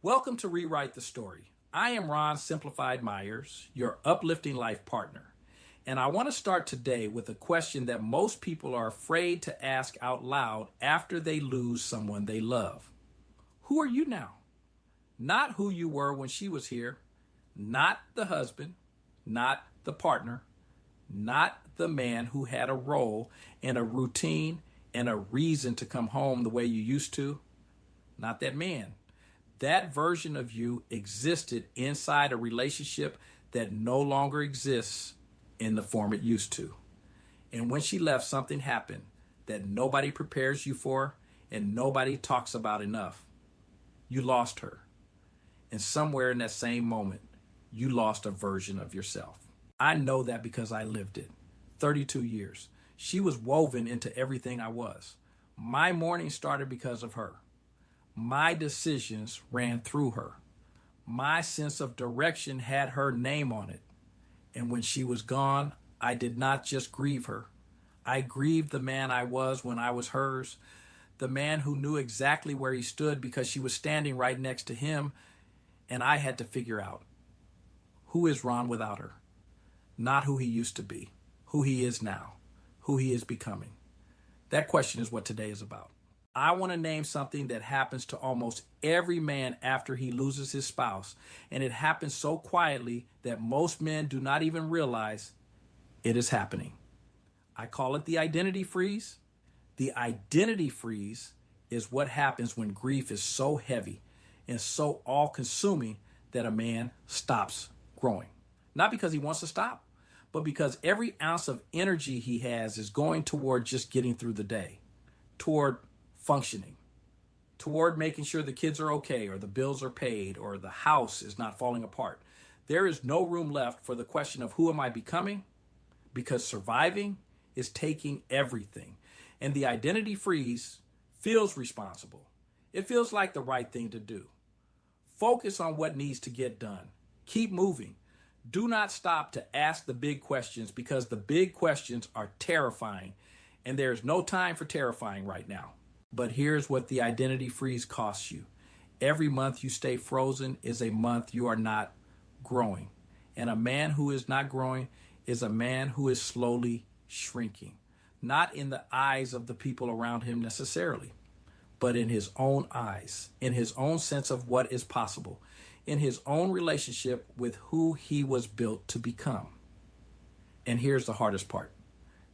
Welcome to Rewrite the Story. I am Ron Simplified Myers, your uplifting life partner. And I want to start today with a question that most people are afraid to ask out loud after they lose someone they love. Who are you now? Not who you were when she was here, not the husband, not the partner, not the man who had a role and a routine and a reason to come home the way you used to. Not that man. That version of you existed inside a relationship that no longer exists in the form it used to. And when she left, something happened that nobody prepares you for and nobody talks about enough. You lost her. And somewhere in that same moment, you lost a version of yourself. I know that because I lived it. 32 years. She was woven into everything I was. My morning started because of her. My decisions ran through her. My sense of direction had her name on it. And when she was gone, I did not just grieve her. I grieved the man I was when I was hers, the man who knew exactly where he stood because she was standing right next to him, and I had to figure out, who is Ron without her? Not who he used to be, who he is now, who he is becoming. That question is what today is about. I want to name something that happens to almost every man after he loses his spouse, and it happens so quietly that most men do not even realize it is happening. I call it the identity freeze. The identity freeze is what happens when grief is so heavy and so all-consuming that a man stops growing. Not because he wants to stop, but because every ounce of energy he has is going toward just getting through the day, toward functioning, toward making sure the kids are okay or the bills are paid or the house is not falling apart. There is no room left for the question of who am I becoming, because surviving is taking everything. And the identity freeze feels responsible. It feels like the right thing to do. Focus on what needs to get done. Keep moving. Do not stop to ask the big questions because the big questions are terrifying and there is no time for terrifying right now. But here's what the identity freeze costs you. Every month you stay frozen is a month you are not growing. And a man who is not growing is a man who is slowly shrinking. Not in the eyes of the people around him necessarily, but in his own eyes, in his own sense of what is possible, in his own relationship with who he was built to become. And here's the hardest part.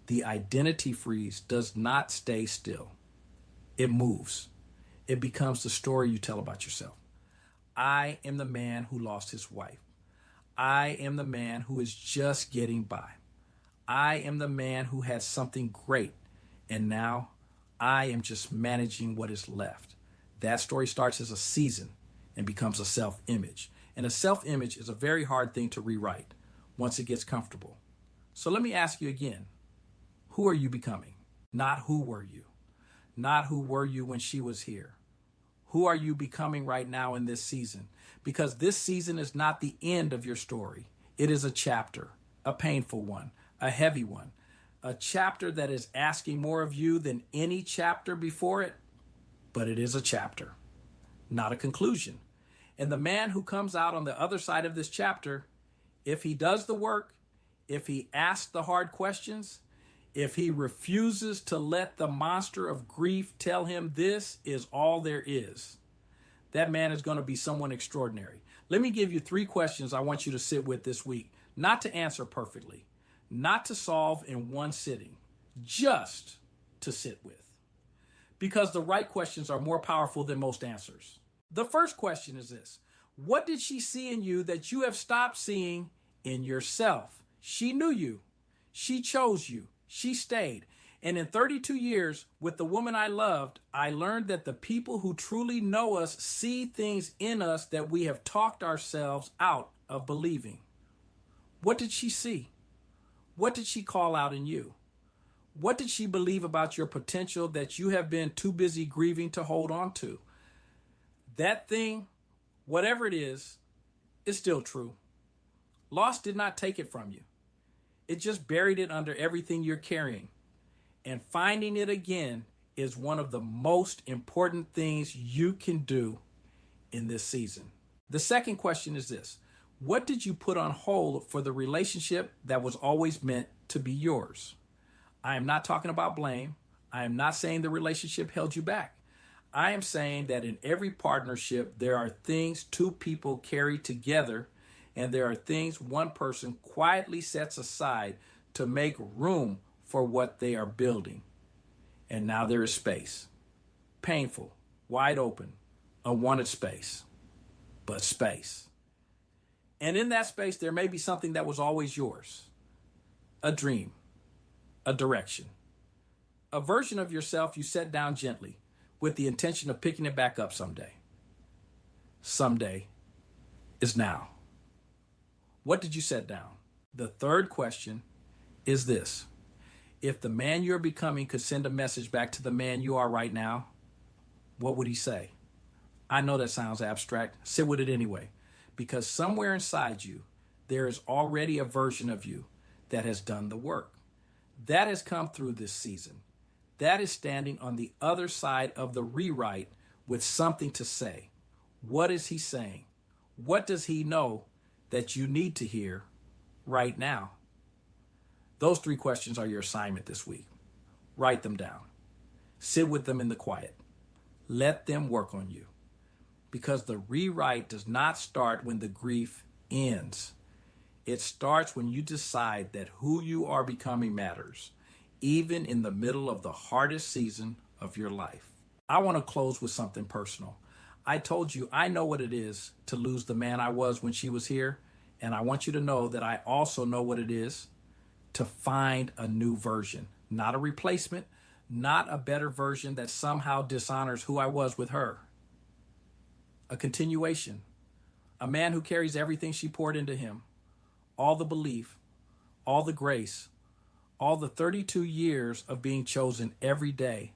The identity freeze does not stay still. It moves. It becomes the story you tell about yourself. I am the man who lost his wife. I am the man who is just getting by. I am the man who had something great, and now I am just managing what is left. That story starts as a season and becomes a self-image. And a self-image is a very hard thing to rewrite once it gets comfortable. So let me ask you again, who are you becoming? Not who were you? Not who were you when she was here? Who are you becoming right now in this season? Because this season is not the end of your story. It is a chapter, a painful one, a heavy one, a chapter that is asking more of you than any chapter before it, but it is a chapter, not a conclusion. And the man who comes out on the other side of this chapter, if he does the work, if he asks the hard questions, if he refuses to let the monster of grief tell him this is all there is, that man is going to be someone extraordinary. Let me give you 3 questions I want you to sit with this week, not to answer perfectly, not to solve in one sitting, just to sit with. Because the right questions are more powerful than most answers. The first question is this: what did she see in you that you have stopped seeing in yourself? She knew you. She chose you. She stayed. And in 32 years with the woman I loved, I learned that the people who truly know us see things in us that we have talked ourselves out of believing. What did she see? What did she call out in you? What did she believe about your potential that you have been too busy grieving to hold on to? That thing, whatever it is still true. Loss did not take it from you. It just buried it under everything you're carrying. And finding it again is one of the most important things you can do in this season. The second question is this: what did you put on hold for the relationship that was always meant to be yours? I am not talking about blame. I am not saying the relationship held you back. I am saying that in every partnership, there are things two people carry together, and there are things one person quietly sets aside to make room for what they are building. And now there is space. Painful, wide open, unwanted space, but space. And in that space, there may be something that was always yours. A dream, a direction, a version of yourself you set down gently with the intention of picking it back up someday. Someday is now. What did you set down? The third question is this: if the man you're becoming could send a message back to the man you are right now, what would he say? I know that sounds abstract. Sit with it anyway, because somewhere inside you, there is already a version of you that has done the work, that has come through this season, that is standing on the other side of the rewrite with something to say. What is he saying? What does he know that you need to hear right now? Those three questions are your assignment this week. Write them down. Sit with them in the quiet. Let them work on you. Because the rewrite does not start when the grief ends. It starts when you decide that who you are becoming matters, even in the middle of the hardest season of your life. I want to close with something personal. I told you I know what it is to lose the man I was when she was here, and I want you to know that I also know what it is to find a new version, not a replacement, not a better version that somehow dishonors who I was with her. A continuation, a man who carries everything she poured into him, all the belief, all the grace, all the 32 years of being chosen every day,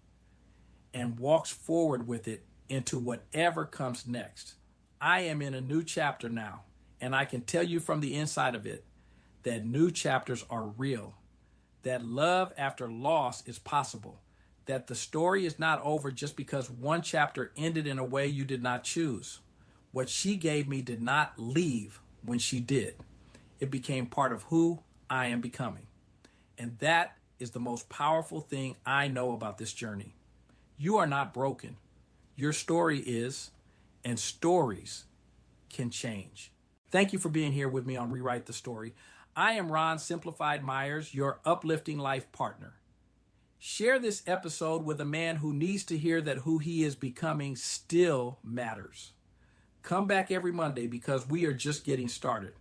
and walks forward with it into whatever comes next. I am in a new chapter now, and I can tell you from the inside of it that new chapters are real, that love after loss is possible, that the story is not over just because one chapter ended in a way you did not choose. What she gave me did not leave when she did. It became part of who I am becoming. And that is the most powerful thing I know about this journey. You are not broken. Your story is, and stories can change. Thank you for being here with me on Rewrite the Story. I am Ron Simplified Myers, your uplifting life partner. Share this episode with a man who needs to hear that who he is becoming still matters. Come back every Monday because we are just getting started.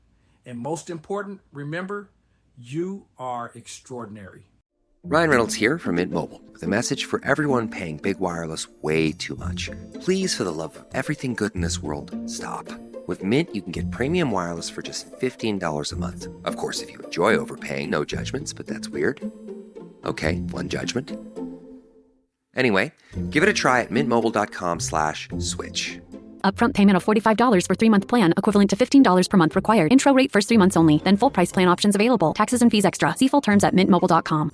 And most important, remember, you are extraordinary. Ryan Reynolds here from Mint Mobile with a message for everyone paying big wireless way too much. Please, for the love of everything good in this world, stop. With Mint, you can get premium wireless for just $15 a month. Of course, if you enjoy overpaying, no judgments, but that's weird. Okay, one judgment. Anyway, give it a try at mintmobile.com/switch. Upfront payment of $45 for 3-month plan, equivalent to $15 per month required. Intro rate first 3 months only, then full price plan options available. Taxes and fees extra. See full terms at mintmobile.com.